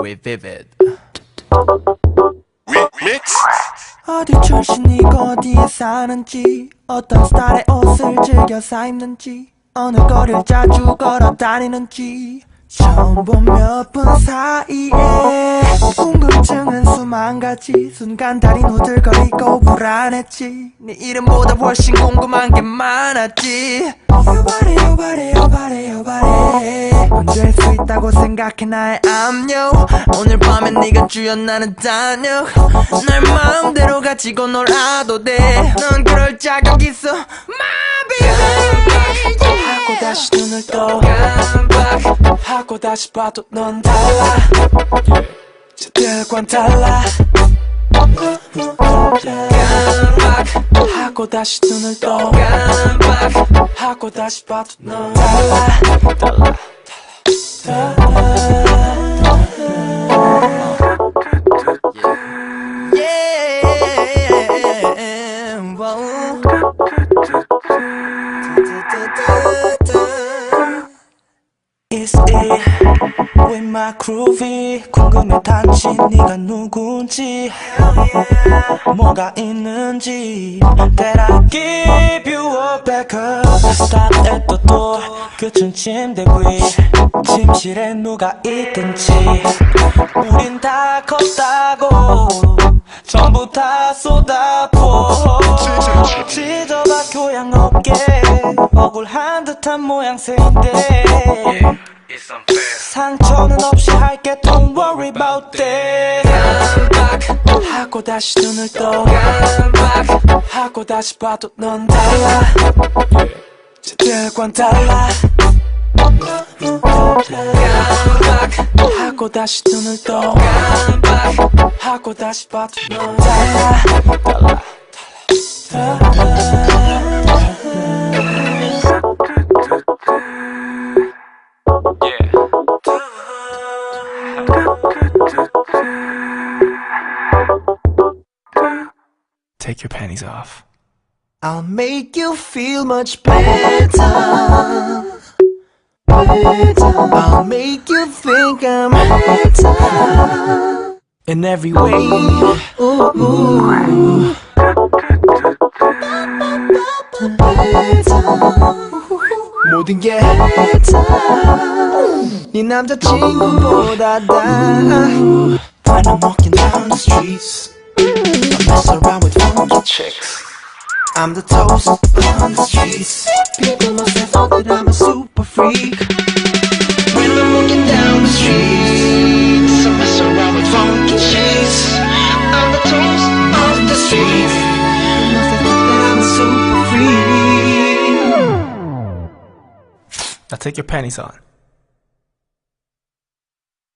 with Vivid. 어디 출신이고 어디에 사는지, 어떤 스타일의 옷을 즐겨 사입는지, 어느 거리를 자주 걸어 다니는지, 처음 본 몇 분 사이에 궁금증은 수만 가지. 순간 다리 노들거리고 불안했지. 네 이름보다 훨씬 궁금한 게 많았지. Your body, your body, your body, your body. 언제일 수 있다고 생각해 나의 압력. 오늘 밤엔 네가 주연 나는 단역. 날 마음대로 가지고 놀아도 돼. 넌 그럴 자격 있어 my baby. 하고 다시 눈을 떠 깜빡하고 다시 봐도 넌 달라. 저들과는 달라. 깜빡하고 다시 눈을 떠 깜빡하고 다시 봐도 넌 달라. Is it with my groovy? 궁금해 단지 네가 누군지, 뭐가 있는지. That I give you a backup. Stop at the door. 끝은 침대 위. 침실에 누가 있든지 우린 다 컸다고 전부 다 쏟아부어. 찢어봐 교양 없게 억울한 듯한 모양새인데 상처는 없이 할게. Don't worry about that. 깜빡하고 다시 눈을 떠 깜빡하고 다시 봐도 넌 달라. 저들과는 달라. 깜빡하고 다시 눈을 떠 깜빡하고 다시 봐도 넌 달라. Take your panties off. I'll make you feel much better. I'll make you think I'm better in every way. 모든 게 네 남자친구보다 나. When I'm walking down the streets, I mess around with funky chicks. I'm the toast on the streets. People must have thought that I'm a super freak. When I'm walking down the streets, I mess around with funky chicks. I'm the toast on the streets. People must have thought that I'm a super freak. Now take your panties on.